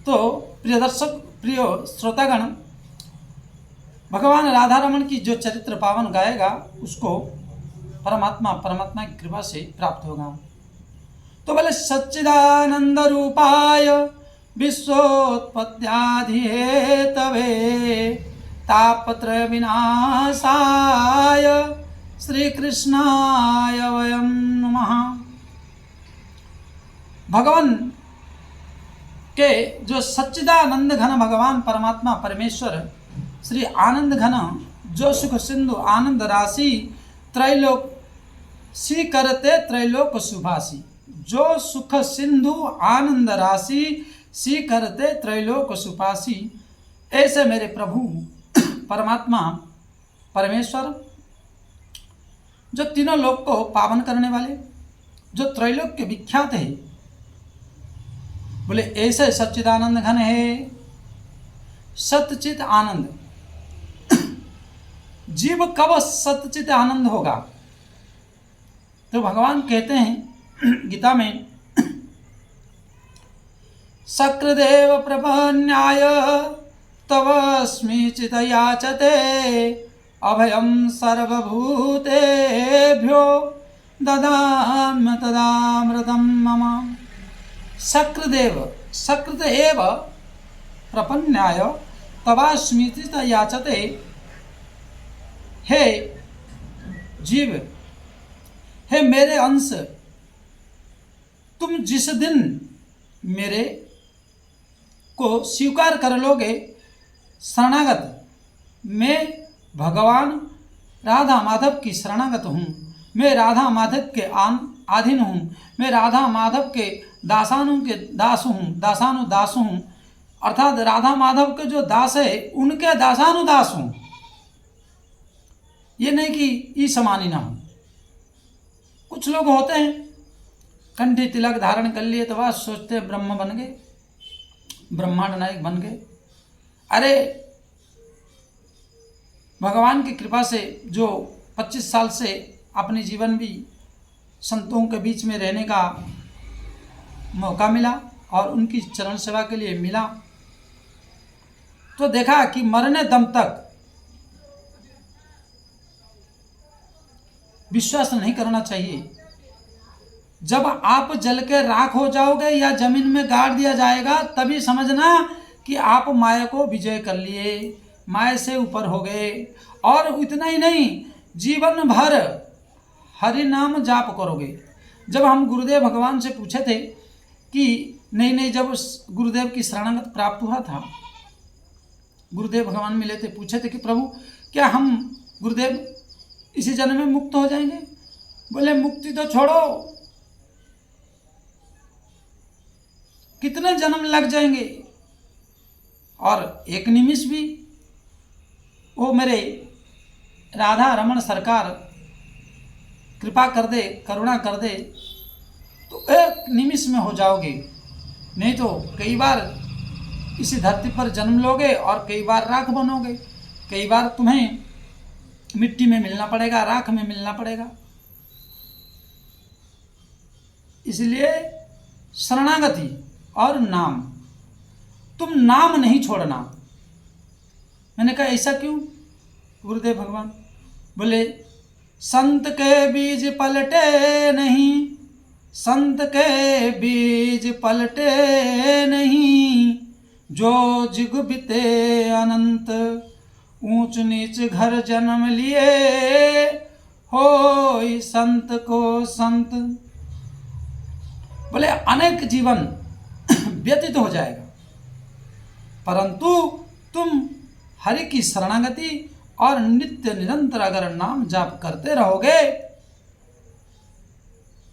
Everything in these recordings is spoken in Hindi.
तो प्रिय दर्शक, प्रिय श्रोतागण, भगवान राधा रमन की जो चरित्र पावन गाएगा उसको परमात्मा की कृपा से प्राप्त होगा। तो बोले सच्चिदानंद रूपाय विश्वोत्पत्त्यादि हेतवे तापत्रय विनाशाय श्री कृष्णाय वयं नमः। भगवान के जो सच्चिदानंद घन भगवान परमात्मा परमेश्वर श्री आनंद घन, जो सुख सिंधु आनंद राशि त्रैलोक सी करते त्रैलोक सुभाषी, जो सुख सिंधु आनंद राशि सी करते त्रैलोक सुभाषी, ऐसे मेरे प्रभु परमात्मा परमेश्वर जो तीनों लोक को पावन करने वाले, जो त्रैलोक के विख्यात है, बोले ऐसे सच्चिदानंद घन है। सतचित आनंद, जीव कब सतचित आनंद होगा? तो भगवान कहते हैं गीता में, शक्रदेव प्रपन्नाय तवस्मि चित याचते अभयं सर्वभूतेभ्यो ददाम्य तदामृतं मम। शक्रदेव सकृत एव प्रपन्नाय तवास्मि चित याचते, हे जीव, हे मेरे अंश, तुम जिस दिन मेरे को स्वीकार कर लोगे, शरणागत, मैं भगवान राधा माधव की शरणागत हूँ, मैं राधा माधव के आधीन हूँ, मैं राधा माधव के दासानु के दास हूँ, दासानुदास हूँ, अर्थात राधा माधव के जो दास है उनके दासानुदास हूँ। ये नहीं कि ई समानी ना हो। कुछ लोग होते हैं कंठी तिलक धारण कर लिए तो वह सोचते ब्रह्म बन गए, ब्रह्मांड नायक बन गए। अरे भगवान की कृपा से जो 25 साल से अपने जीवन भी संतों के बीच में रहने का मौका मिला और उनकी चरण सेवा के लिए मिला, तो देखा कि मरने दम तक विश्वास नहीं करना चाहिए। जब आप जल के राख हो जाओगे या जमीन में गाड़ दिया जाएगा, तभी समझना कि आप माया को विजय कर लिए, माया से ऊपर हो गए। और इतना ही नहीं, जीवन भर हरि नाम जाप करोगे। जब हम गुरुदेव भगवान से पूछे थे कि नहीं, जब गुरुदेव की शरणागत प्राप्त हुआ था, गुरुदेव भगवान मिले थे, पूछे थे कि प्रभु क्या हम गुरुदेव इसी जन्म में मुक्त हो जाएंगे? बोले मुक्ति तो छोड़ो, कितने जन्म लग जाएंगे, और एक निमिष भी वो मेरे राधा रमन सरकार कृपा कर दे, करुणा कर दे, तो एक निमिष में हो जाओगे। नहीं तो कई बार इसी धरती पर जन्म लोगे और कई बार राख बनोगे, कई बार तुम्हें मिट्टी में मिलना पड़ेगा, राख में मिलना पड़ेगा। इसलिए शरणागति और नाम, तुम नाम नहीं छोड़ना। मैंने कहा ऐसा क्यों गुरुदेव भगवान? बोले संत के बीज पलटे नहीं, संत के बीज पलटे नहीं, जो जुग बीते अनंत ऊंच नीच घर जन्म लिए, हो संत को संत। बोले अनेक जीवन व्यतीत हो जाएगा, परंतु तुम हरि की शरणागति और नित्य निरंतर अगर नाम जाप करते रहोगे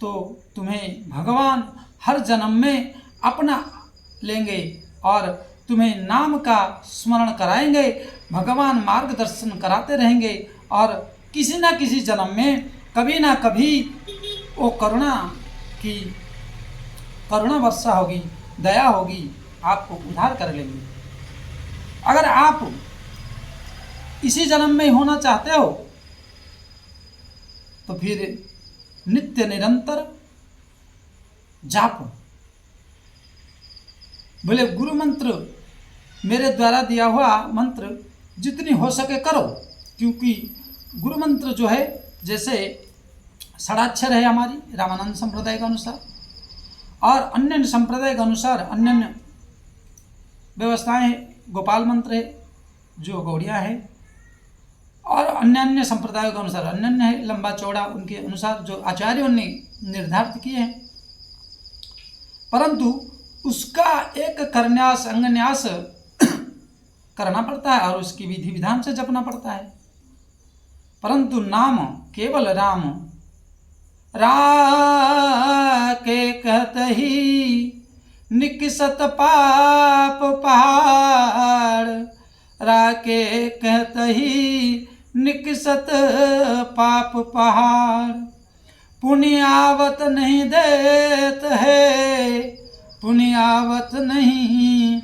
तो तुम्हें भगवान हर जन्म में अपना लेंगे और तुम्हें नाम का स्मरण कराएंगे, भगवान मार्गदर्शन कराते रहेंगे, और किसी ना किसी जन्म में कभी ना कभी वो करुणा वर्षा होगी, दया होगी, आपको उद्धार कर लेंगे। अगर आप इसी जन्म में होना चाहते हो तो फिर नित्य निरंतर जाप, बोले गुरु मंत्र मेरे द्वारा दिया हुआ मंत्र जितनी हो सके करो, क्योंकि गुरु मंत्र जो है जैसे षडाक्षर है हमारी रामानंद संप्रदाय के अनुसार, और अन्य संप्रदाय के अनुसार अन्य व्यवस्थाएं हैं। गोपाल मंत्र है जो गौड़िया है, और अन्य संप्रदायों के अनुसार अन्य है, लंबा चौड़ा उनके अनुसार जो आचार्यों ने निर्धारित किए हैं। परंतु उसका एक करन्यास अंगन्यास करना पड़ता है और उसकी विधि विधान से जपना पड़ता है। परंतु नाम केवल राम राके कहत ही निकसत पाप पहाड़, राके कहत ही निकसत पाप पहाड़। पुण्यावत नहीं देत है, पुण्यावत नहीं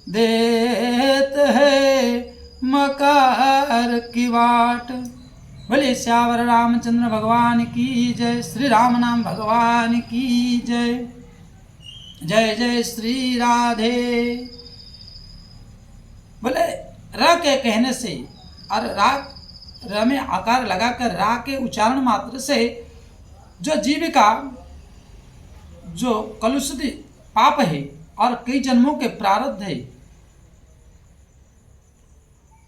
देत है मकार की बाट। बोले श्यावर रामचंद्र भगवान की जय, श्री राम नाम भगवान की जय। जय जय श्री राधे। बोले र के कहने से और र में आकार लगाकर रा के उच्चारण मात्र से जो जीविका जो कलुषित पाप है और कई जन्मों के प्रारब्ध है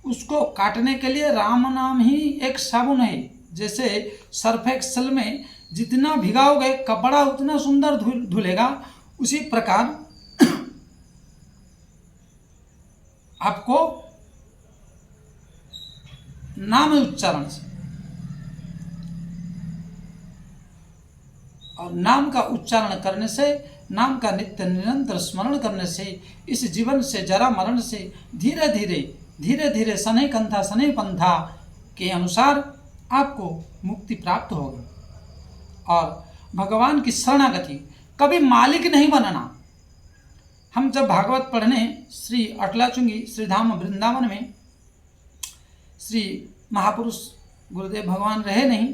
उसको काटने के लिए राम नाम ही एक साबुन है। जैसे सर्फ एक्सेल में जितना भिगाओगे कपड़ा उतना सुंदर धुलेगा, उसी प्रकार आपको नाम उच्चारण से और नाम का उच्चारण करने से, नाम का नित्य निरंतर स्मरण करने से इस जीवन से जरा मरण से धीरे धीरे शनै कंथा शनै पंथा के अनुसार आपको मुक्ति प्राप्त होगी। और भगवान की शरणागति, कभी मालिक नहीं बनना। हम जब भागवत पढ़ने श्री अटलाचुंगी श्रीधाम वृंदावन में श्री महापुरुष गुरुदेव भगवान रहे नहीं,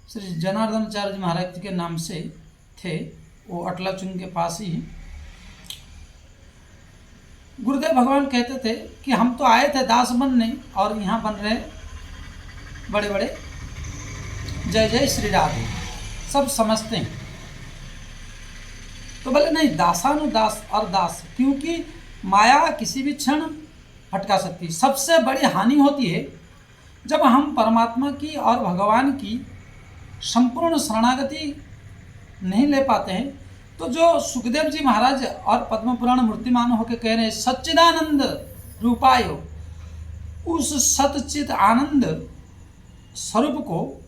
श्री जनार्दनाचार्य जी महाराज जी के नाम से थे, वो अटलाचुंगी के पास ही। गुरुदेव भगवान कहते थे कि हम तो आए थे दास बनने और यहाँ बन रहे बड़े बड़े जय जय श्री राधे, सब समझते हैं। तो बोले नहीं, दासानुदास और दास, क्योंकि माया किसी भी क्षण भटका सकती है। सबसे बड़ी हानि होती है जब हम परमात्मा की और भगवान की संपूर्ण शरणागति नहीं ले पाते हैं। तो जो सुखदेव जी महाराज और पद्म पुराण मूर्तिमान होकर कह रहे हैं सच्चिदानंद रूपायो, उस सच्चिद आनंद स्वरूप को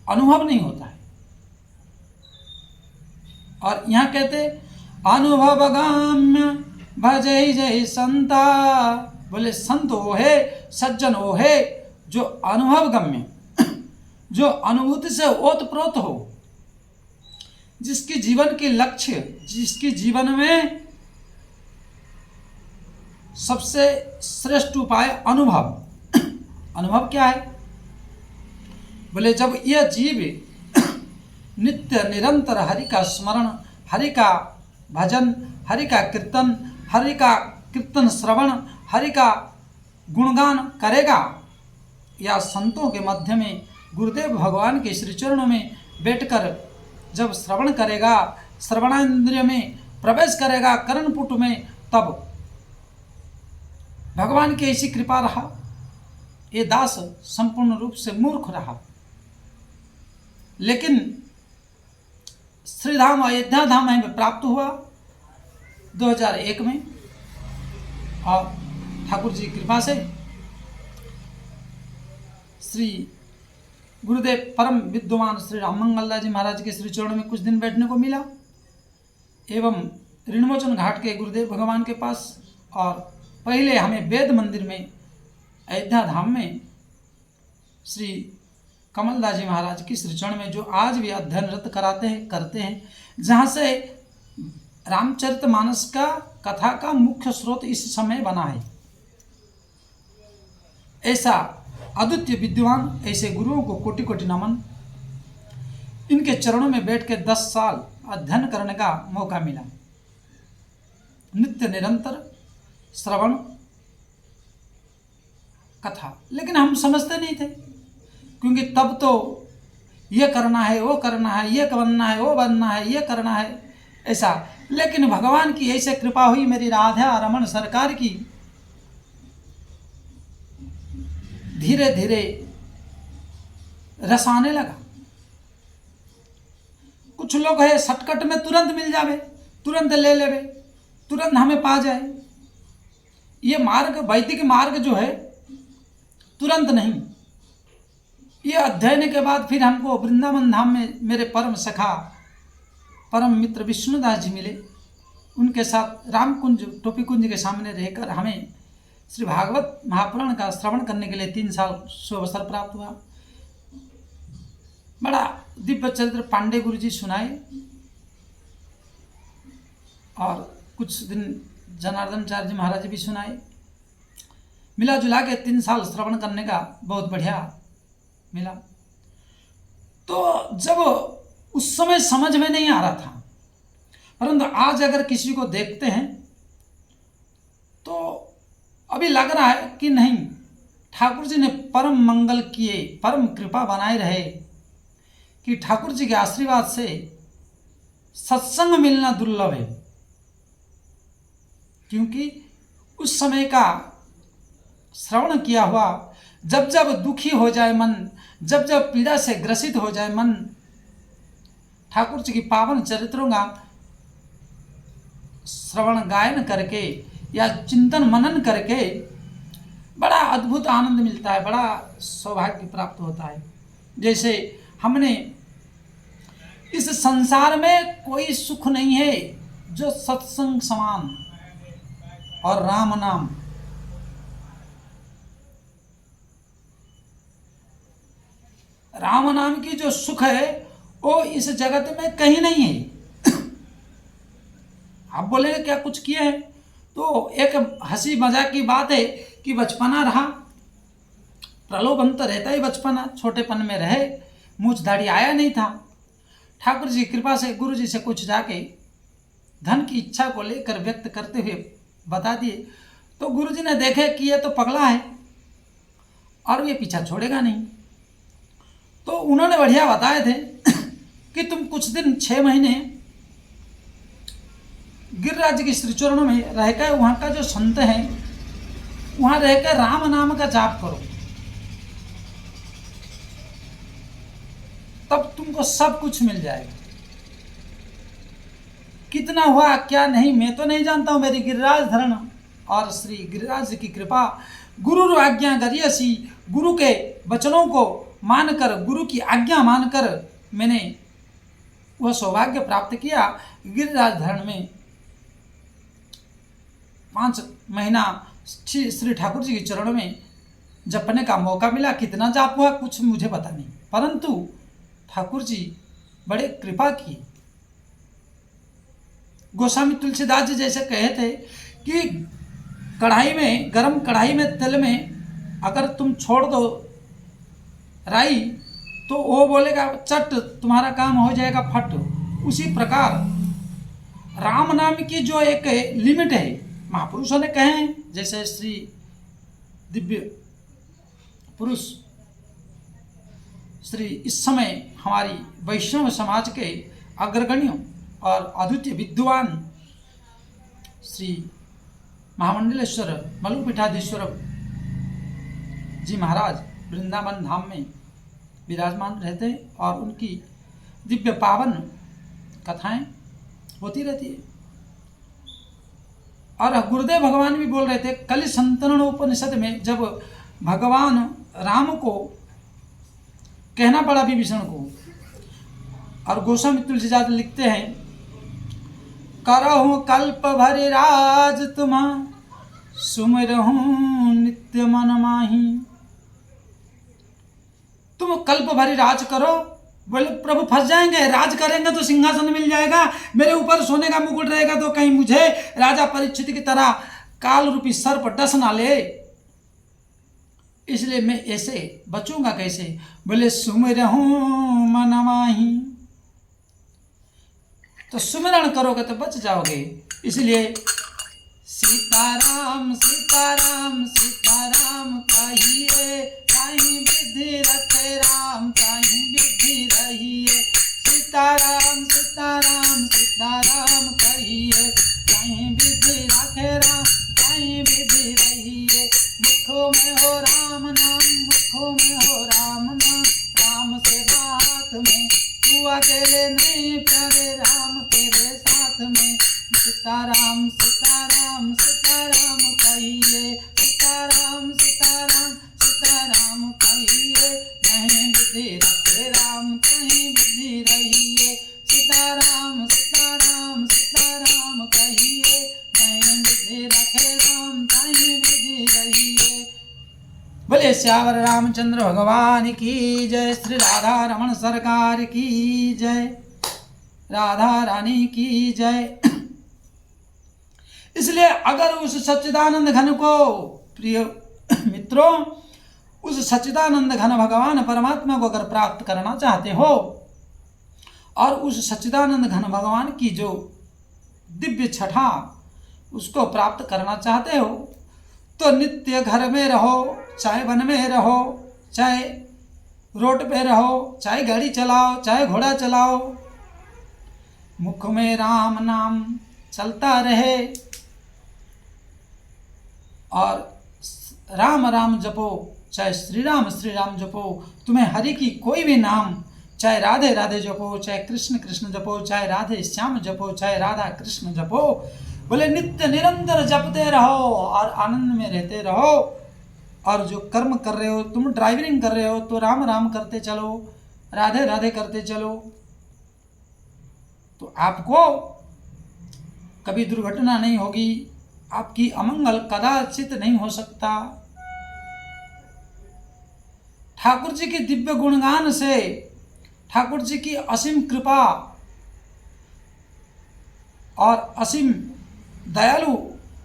अनुभव नहीं होता है। और यहाँ कहते अनुभवगाम्य भजै जय संता। बोले संत वो है, सज्जन वो है जो अनुभव गम्य, जो अनुभूति से ओतप्रोत हो, जिसकी जीवन के लक्ष्य, जिसकी जीवन में सबसे श्रेष्ठ उपाय अनुभव। अनुभव क्या है? बोले जब यह जीव नित्य निरंतर हरि का स्मरण, हरि का भजन, हरि का कीर्तन श्रवण, हरि का गुणगान करेगा, या संतों के मध्य में गुरुदेव भगवान के श्री चरणों में बैठकर जब श्रवण करेगा, श्रवणांद्रिय में प्रवेश करेगा, कर्णपुट में, तब भगवान की ऐसी कृपा रहा, ये दास संपूर्ण रूप से मूर्ख रहा। लेकिन श्रीधाम अयोध्या धाम में प्राप्त हुआ 2001 में, और ठाकुर जी की कृपा से श्री गुरुदेव परम विद्वान श्री राम मंगलदास जी महाराज के श्री चरणों में कुछ दिन बैठने को मिला, एवं ऋणमोचन घाट के गुरुदेव भगवान के पास, और पहले हमें वेद मंदिर में अयोध्या धाम में श्री कमलदास जी महाराज की श्री चरण में, जो आज भी अध्ययनरत करते हैं, जहाँ से रामचरितमानस का कथा का मुख्य स्रोत इस समय बना है। ऐसा अद्वितीय विद्वान, ऐसे गुरुओं को कोटि कोटि नमन। इनके चरणों में बैठ के 10 साल अध्ययन करने का मौका मिला। नित्य निरंतर श्रवण कथा। लेकिन हम समझते नहीं थे, क्योंकि तब तो ये करना है, वो करना है, ये बनना है, वो बनना है, ये करना है, ऐसा। लेकिन भगवान की ऐसे कृपा हुई, मेरी राधा रमन सरकार की, धीरे धीरे रस आने लगा। कुछ लोग है शॉर्टकट में तुरंत मिल जावे, तुरंत ले लेवे, तुरंत हमें पा जाए। ये मार्ग, वैदिक मार्ग जो है, तुरंत नहीं। ये अध्ययन के बाद फिर हमको वृंदावन धाम में मेरे परम सखा, परम मित्र विष्णुदास जी मिले। उनके साथ रामकुंज, टोपी कुंज के सामने रहकर हमें श्री भागवत महापुराण का श्रवण करने के लिए 3 साल सुअवसर प्राप्त हुआ। बड़ा दिव्य चरित्र पांडे गुरु जी सुनाए, और कुछ दिन जनार्दनाचार्य जी महाराज भी सुनाए। मिला जुला के 3 साल श्रवण करने का बहुत बढ़िया मिला। तो जब उस समय समझ में नहीं आ रहा था, परंतु आज अगर किसी को देखते हैं तो अभी लग रहा है कि नहीं, ठाकुर जी ने परम मंगल किए, परम कृपा बनाए रहे कि ठाकुर जी के आशीर्वाद से सत्संग मिलना दुर्लभ है। क्योंकि उस समय का श्रवण किया हुआ, जब जब दुखी हो जाए मन, जब जब पीड़ा से ग्रसित हो जाए मन, ठाकुर जी की पावन चरित्रों का श्रवण गायन करके या चिंतन मनन करके बड़ा अद्भुत आनंद मिलता है, बड़ा सौभाग्य प्राप्त होता है। जैसे हमने इस संसार में कोई सुख नहीं है जो सत्संग समान और राम नाम। राम नाम की जो सुख है वो इस जगत में कहीं नहीं है। आप बोलेंगे क्या कुछ किए हैं, तो एक हंसी मजाक की बात है कि बचपना रहा, प्रलोभन तो रहता ही बचपना, छोटेपन में रहे, मूछ दाढ़ी आया नहीं था। ठाकुर जी कृपा से गुरु जी से कुछ जाके धन की इच्छा को लेकर व्यक्त करते हुए बता दिए, तो गुरु जी ने देखे कि ये तो पगला है और ये पीछा छोड़ेगा नहीं। तो उन्होंने बढ़िया बताए थे कि तुम कुछ दिन 6 महीने गिरिराज के श्री चरणों में रहकर, वहाँ का जो संत है वहाँ रहकर राम नाम का जाप करो, तब तुमको सब कुछ मिल जाएगा। कितना हुआ क्या नहीं मैं तो नहीं जानता हूँ, मेरी गिरिराज धरण और श्री गिरिराज की कृपा, गुरु आज्ञा गरियसी, गुरु के वचनों को मानकर, गुरु की आज्ञा मानकर मैंने वह सौभाग्य प्राप्त किया। गिरिराज धरण में 5 महीना श्री ठाकुर जी के चरणों में जपने का मौका मिला। कितना जाप हुआ कुछ मुझे पता नहीं, परंतु ठाकुर जी बड़े कृपा किए। गोस्वामी तुलसीदास जी जैसे कहे थे कि कढ़ाई में, गरम कढ़ाई में तेल में अगर तुम छोड़ दो राई, तो वो बोलेगा चट, तुम्हारा काम हो जाएगा फट। उसी प्रकार राम नाम की जो एक लिमिट है, महापुरुषों ने कहे हैं, जैसे श्री दिव्य पुरुष श्री इस समय हमारी वैष्णव समाज के अग्रगण्यों और अद्वितीय विद्वान श्री महामंडलेश्वर मलुपीठाधीश्वर जी महाराज वृंदावन धाम में विराजमान रहते हैं, और उनकी दिव्य पावन कथाएं होती रहती है। और गुरुदेव भगवान भी बोल रहे थे कलि संतरण उपनिषद में, जब भगवान राम को कहना पड़ा विभीषण को, और गोस्वामी तुलसीदास लिखते हैं करहूँ कल्प भरि राज तुम सुमिरहूँ नित्य मन माही। तुम कल्प भरी राज करो, बोले प्रभु फंस जाएंगे, राज करेंगे तो सिंहासन मिल जाएगा, मेरे ऊपर सोने का मुकुट रहेगा, तो कहीं मुझे राजा परीक्षित की तरह काल रूपी सर्प डस ना ले, इसलिए मैं ऐसे बचूंगा कैसे। बोले सुमिरहूँ मन माही, तो सुमिरन करोगे तो बच जाओगे। इसलिए सीताराम सीताराम सीताराम कहिए, कहीं विधि रखे राम कहीं विधि रहिए। सीताराम सीताराम सीताराम कहिए, कहीं विधि रखे राम कहीं विधि रहिए। मुखों में हो राम नाम, मुखों में हो राम नाम, राम से बात में तू अकेले नहीं प्यारे राम तेरे साथ में। सीताराम सीताराम सीताराम कहिए, सीताराम सीताराम सीताराम कहिए, कहीं विधि रखे राम कहीं विधि रहिए। सीताराम सीताराम सीताराम कहिए, कहीं विधि रखे राम कहीं विधि रहिए। बोले श्यावर रामचंद्र भगवान की जय, श्री राधा रमण सरकार की जय, राधा रानी की जय। इसलिए अगर उस सच्चिदानंद घन को, प्रिय मित्रों, उस सच्चिदानंद घन भगवान परमात्मा को अगर प्राप्त करना चाहते हो और उस सच्चिदानंद घन भगवान की जो दिव्य छठा उसको प्राप्त करना चाहते हो तो नित्य घर में रहो, चाहे वन में रहो, चाहे रोड पे रहो, चाहे गाड़ी चलाओ, चाहे घोड़ा चलाओ, मुख में राम नाम चलता रहे और राम राम जपो, चाहे श्री राम जपो। तुम्हें हरि की कोई भी नाम, चाहे राधे राधे जपो, चाहे कृष्ण कृष्ण जपो, चाहे राधे श्याम जपो, चाहे राधा कृष्ण जपो, बोले नित्य निरंतर जपते रहो और आनंद में रहते रहो। और जो कर्म कर रहे हो, तुम ड्राइविंग कर रहे हो तो राम राम करते चलो, राधे राधे करते चलो, तो आपको कभी दुर्घटना नहीं होगी, आपकी अमंगल कदाचित नहीं हो सकता। ठाकुर जी की दिव्य गुणगान से, ठाकुर जी की असीम कृपा और असीम दयालु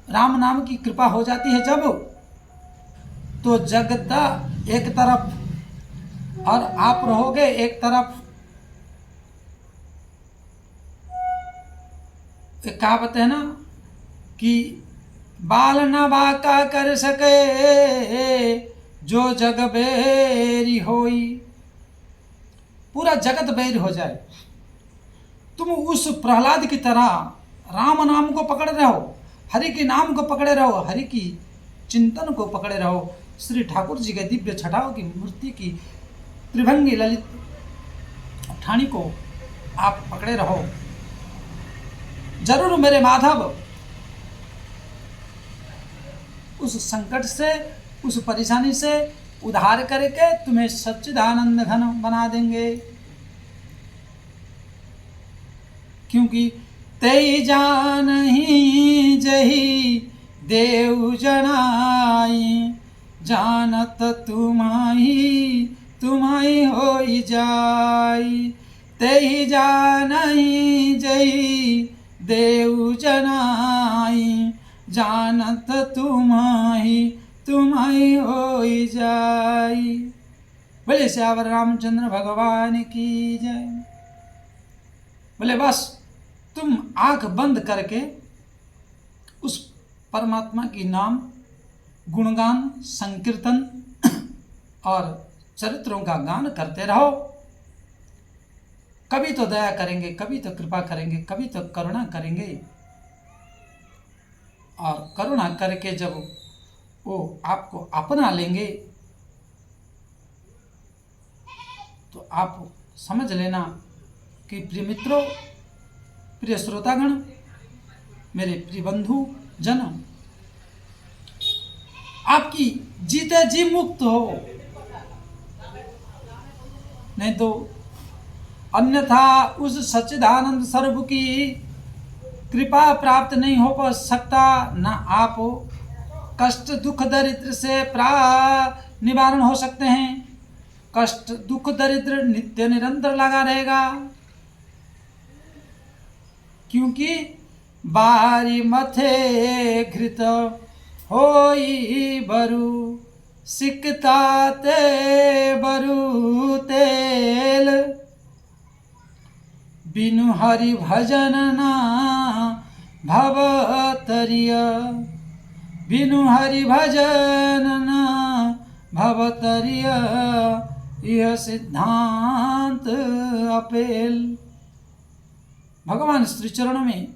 राम नाम की कृपा हो जाती है जब, तो जगत एक तरफ और आप रहोगे एक तरफ। एक कहावत है ना कि बाल न बाका कर सके जो जग बेरी होई, पूरा जगत बैर हो जाए, तुम उस प्रहलाद की तरह राम नाम को पकड़े रहो, हरि के नाम को पकड़े रहो, हरि की चिंतन को पकड़े रहो। श्री ठाकुर जी के दिव्य छठाओं की मूर्ति की त्रिभंगी ललित ठाणी को आप पकड़े रहो। जरूर मेरे माधव उस संकट से, उस परेशानी से उद्धार करके तुम्हें सच्चिदानंद घन बना देंगे। क्योंकि तेई जानहि जही देव जनाई, जानत तुम्हारी तुम्हारी होई जाई। तेई जानहि जही देव जनाई, जानत तुम्हारी तुम्हारी होई जाई। बोले श्यावर रामचंद्र भगवान की जय। बोले बस तुम आंख बंद करके उस परमात्मा की नाम, गुणगान, संकीर्तन और चरित्रों का गान करते रहो। कभी तो दया करेंगे, कभी तो कृपा करेंगे, कभी तो करुणा करेंगे। और करुणा करके जब वो आपको अपना लेंगे तो आप समझ लेना कि प्रिय मित्रों, प्रिय श्रोतागण, मेरे प्रिय बंधु जन, आपकी जीते जी मुक्त हो, नहीं तो अन्यथा उस सच्चिदानंद स्वरूप की कृपा प्राप्त नहीं हो सकता। न आप कष्ट दुख दरिद्र से निवारण हो सकते हैं। कष्ट दुख दरिद्र नित्य निरंतर लगा रहेगा, क्योंकि बारी मथे घृत होई बरु, सिकता ते बरु तेल, बिनु हरि भजन ना भवतरिय, बिनु हरि भजन न भवतरिय, यह सिद्धांत अपेल। भगवान श्री चरण में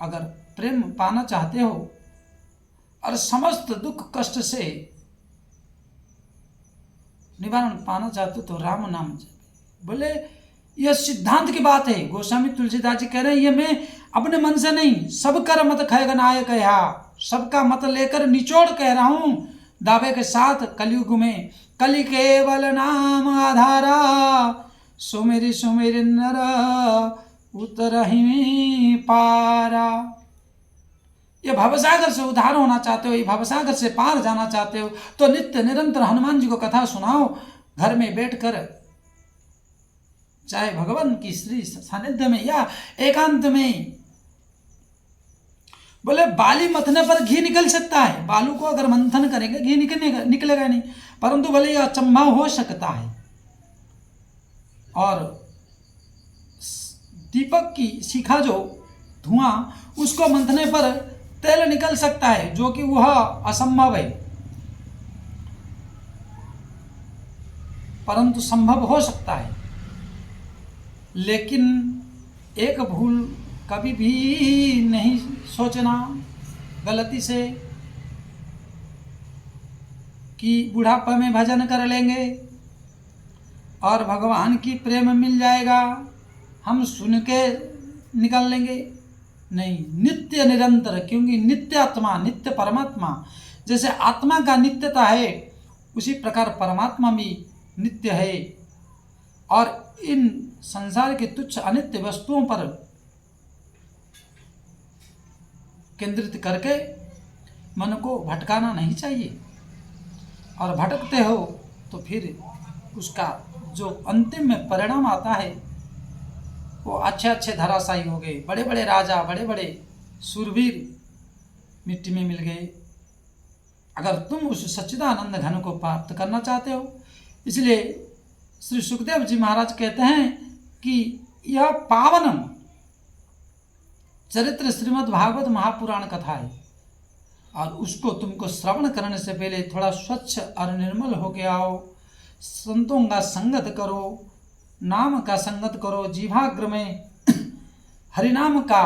अगर प्रेम पाना चाहते हो और समस्त दुख कष्ट से निवारण पाना चाहते हो तो राम नाम जपो। बोले यह सिद्धांत की बात है। गोस्वामी तुलसीदास जी कह रहे हैं ये मैं अपने मन से नहीं, सबका मत खैग नायक कहा, सबका मत लेकर निचोड़ कह रहा हूं दावे के साथ। कलयुग में कलि केवल नाम आधारा, सुमेरि सुमेरि नर उतरहि पारा। ये भवसागर से उद्धार होना चाहते हो, ये भवसागर से पार जाना चाहते हो तो नित्य निरंतर हनुमान जी को कथा सुनाओ घर में बैठकर, चाहे भगवान की श्री सानिध्य में या एकांत में। बोले बाली मथने पर घी निकल सकता है, बालू को अगर मंथन करेंगे घी निकलेगा नहीं, परंतु बोले यह अचंभा हो सकता है। और दीपक की शिखा जो धुआं, उसको मंथने पर तेल निकल सकता है, जो कि वह असंभव है, परंतु संभव हो सकता है। लेकिन एक भूल कभी भी नहीं सोचना गलती से कि बुढ़ापा में भजन कर लेंगे और भगवान की प्रेम मिल जाएगा, हम सुन के निकल लेंगे। नहीं, नित्य निरंतर, क्योंकि नित्य आत्मा, नित्य परमात्मा, जैसे आत्मा का नित्यता है उसी प्रकार परमात्मा भी नित्य है। और इन संसार के तुच्छ अनित्य वस्तुओं पर केंद्रित करके मन को भटकाना नहीं चाहिए। और भटकते हो तो फिर उसका जो अंतिम में परिणाम आता है वो अच्छे अच्छे धराशायी हो गए, बड़े बड़े राजा, बड़े बड़े सूरवीर मिट्टी में मिल गए। अगर तुम उस सच्चिदानंद घन को प्राप्त करना चाहते हो, इसलिए श्री सुखदेव जी महाराज कहते हैं कि यह पावन चरित्र श्रीमद् भागवत महापुराण कथा है और उसको तुमको श्रवण करने से पहले थोड़ा स्वच्छ और निर्मल होके आओ, संतों का संगत करो, नाम का संगत करो, जीवाग्र में हरिनाम का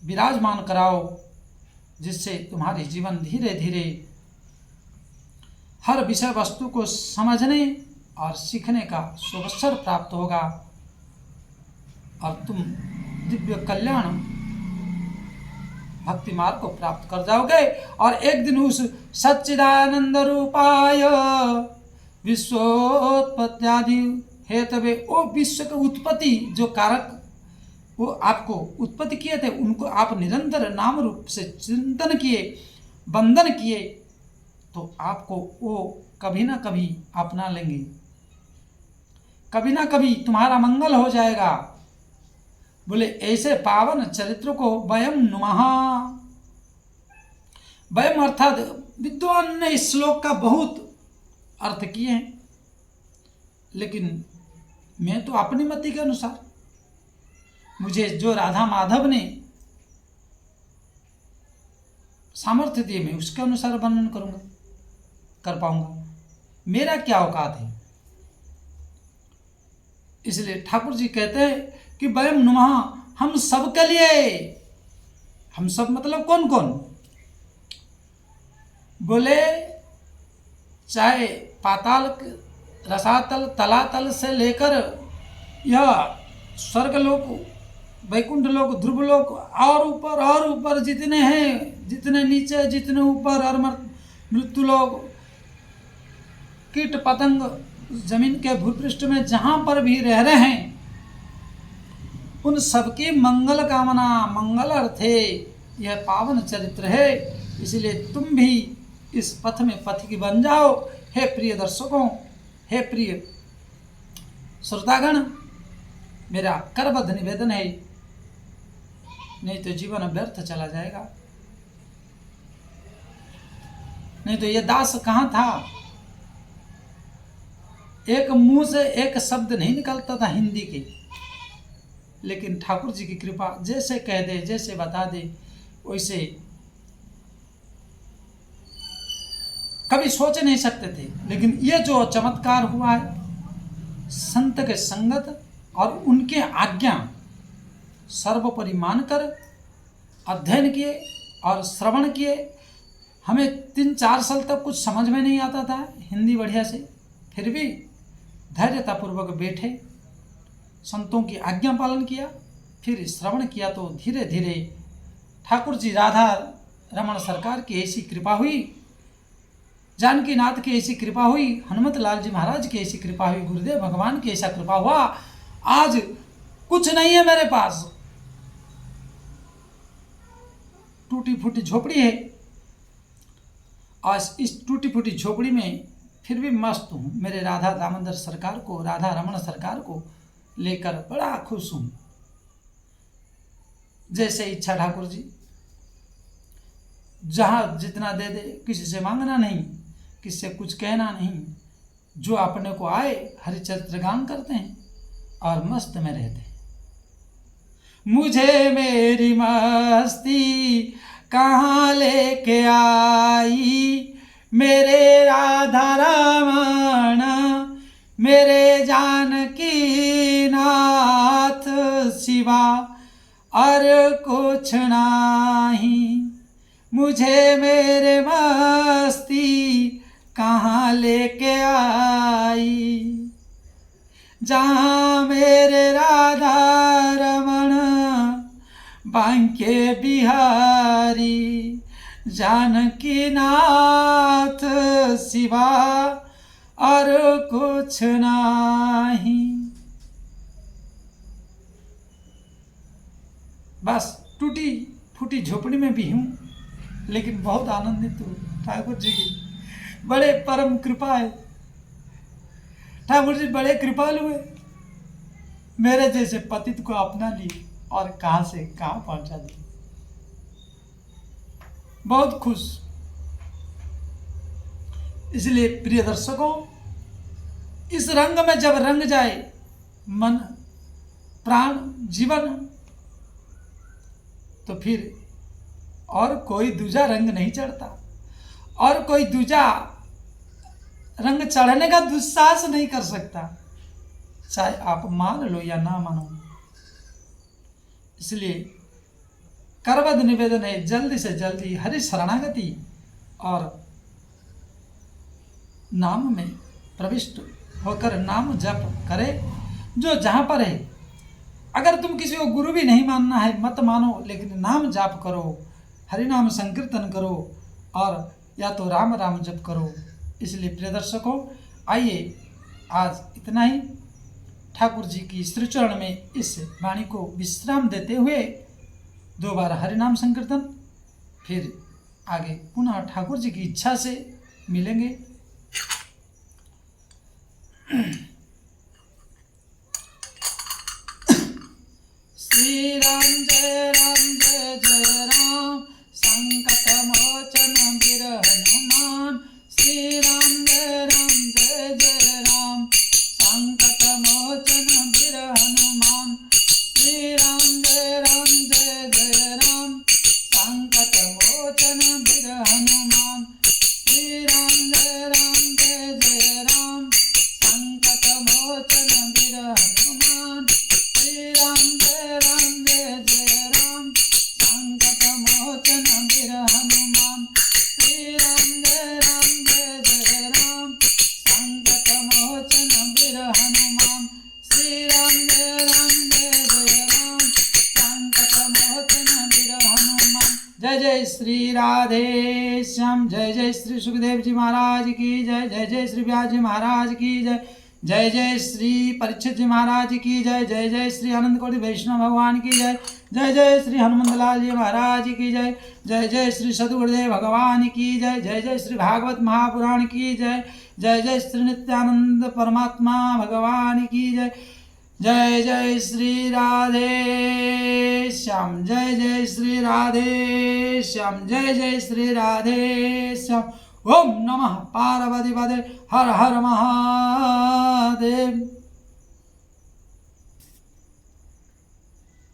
विराजमान कराओ, जिससे तुम्हारी जीवन धीरे धीरे हर विषय वस्तु को समझने और सीखने का सुअवसर प्राप्त होगा और तुम दिव्य कल्याण भक्ति मार्ग को प्राप्त कर जाओगे। और एक दिन उस सच्चिदानंद रूपाय विश्वोत्पत्त्यादि हेतवे, वो विश्व के उत्पत्ति जो कारक वो आपको उत्पत्ति किए थे, उनको आप निरंतर नाम रूप से चिंतन किए, वंदन किए, तो आपको वो कभी ना कभी अपना लेंगे, कभी ना कभी तुम्हारा मंगल हो जाएगा। बोले ऐसे पावन चरित्र को वयम नुमः, वयम अर्थात विद्वान ने इस श्लोक का बहुत अर्थ किए हैं, लेकिन मैं तो अपनी मति के अनुसार, मुझे जो राधा माधव ने सामर्थ्य दिए मैं उसके अनुसार वर्णन करूंगा, कर पाऊंगा, मेरा क्या औकात है। इसलिए ठाकुर जी कहते हैं कि वयम नुमः, हम सब के लिए, हम सब मतलब कौन कौन। बोले चाहे पाताल रसातल तलातल से लेकर यह स्वर्ग लोक, वैकुंठ लोक, ध्रुव लोक और ऊपर जितने हैं, जितने नीचे जितने ऊपर, और मृत्यु लोक, कीट पतंग जमीन के भूपृष्ठ में जहां पर भी रह रहे हैं, उन सबकी मंगल कामना, मंगल अर्थे यह पावन चरित्र है। इसलिए तुम भी इस पथ में पथिक बन जाओ। हे प्रिय दर्शकों, हे प्रिय श्रोतागण, मेरा करबद्ध निवेदन है, नहीं तो जीवन व्यर्थ चला जाएगा। नहीं तो यह दास कहाँ था, एक मुंह से एक शब्द नहीं निकलता था हिंदी के, लेकिन ठाकुर जी की कृपा, जैसे कह दे, जैसे बता दे, वैसे कभी सोच नहीं सकते थे। लेकिन ये जो चमत्कार हुआ है, संत के संगत और उनके आज्ञा सर्वोपरि मानकर अध्ययन किए और श्रवण किए। हमें 3-4 साल तक कुछ समझ में नहीं आता था हिंदी बढ़िया से, फिर भी धैर्यतापूर्वक बैठे, संतों की आज्ञा पालन किया, फिर श्रवण किया तो धीरे धीरे ठाकुर जी राधा रमण सरकार की ऐसी कृपा हुई, जानकी नाथ की ऐसी कृपा हुई, हनुमत लाल जी महाराज की ऐसी कृपा हुई, गुरुदेव भगवान की ऐसा कृपा हुआ। आज कुछ नहीं है मेरे पास, टूटी फूटी झोपड़ी है। आज इस टूटी फूटी झोपड़ी में फिर भी मस्त हूँ। मेरे राधा दामोदर सरकार को, राधा रमण सरकार को लेकर बड़ा खुश हूँ। जैसे इच्छा ठाकुर जी, जहाँ जितना दे दे, किसी से मांगना नहीं, किसी से कुछ कहना नहीं, जो अपने को आए हरिचरित्र गान करते हैं और मस्त में रहते हैं। मुझे मेरी मस्ती कहाँ लेके आई, मेरे राधा रमण मेरे जानकी नाथ सिवा और कुछ नहीं। मुझे मेरे मस्ती कहाँ लेके आई, जहाँ मेरे राधा रमण बांके बिहारी, जानकी नाथ सिवा और कुछ नहीं। बस टूटी फूटी झोपड़ी में भी हूँ, लेकिन बहुत आनंदित हूँ। ठाकुर जी की बड़े परम कृपा है, ठाकुर जी बड़े कृपालु है। मेरे जैसे पतित को अपना लिए और कहां से कहां पहुंचा दिए। बहुत खुश। इसलिए प्रिय दर्शकों, इस रंग में जब रंग जाए मन, प्राण, जीवन, तो फिर और कोई दूजा रंग नहीं चढ़ता, और कोई दूजा रंग चढ़ने का दुस्साहस नहीं कर सकता, चाहे आप मान लो या ना मानो। इसलिए करवद निवेदन है, जल्दी से जल्दी हरि शरणागति और नाम में प्रविष्ट होकर नाम जप करे। जो जहां पर है, अगर तुम किसी को गुरु भी नहीं मानना है मत मानो, लेकिन नाम जाप करो, हरि नाम संकीर्तन करो, और या तो राम राम जप करो। इसलिए प्रिय दर्शकों, आइए आज इतना ही। ठाकुर जी की श्री चरण में इस वाणी को विश्राम देते हुए दोबारा हरि नाम संकीर्तन, फिर आगे पुनः ठाकुर जी की इच्छा से मिलेंगे। श्री राम जय राम जय जय राम, संकट मोचन वीर हनुमान। श्री राम जय जय राम, संकट मोचन वीर हनुमान। श्री राम जय जय राम, संकट मोचन वीर हनुमान। श्री राम जय जय राम, संकट मोचन वीर हनुमान। श्री राम जय जय राम, संकट मोचन वीर हनुमान। श्री राम जय जय राम, संकट मोचन वीर हनुमान। श्री राम जय जय राम, संकट मोचन वीर हनुमान। जय जय श्री राधे श्याम, जय जय श्री सुखदेव जी महाराज की जय, जय जय श्री व्यास जी महाराज की जय, जय जय श्री परीक्षित जी महाराज की जय, जय जय श्री अनंत कोटि वैष्णव भगवान की जय, जय जय श्री हनुमत लाल जी महाराज की जय, जय जय श्री सदगुरुदेव भगवान की जय, जय जय श्री भागवत महापुराण की जय, जय जय श्री नित्यानंद परमात्मा भगवान की जय, जय जय श्री राधे श्याम, जय जय श्री राधे श्याम, जय जय श्री राधे श्याम। ओम नमः पार्वती पदे, हर हर महादेव।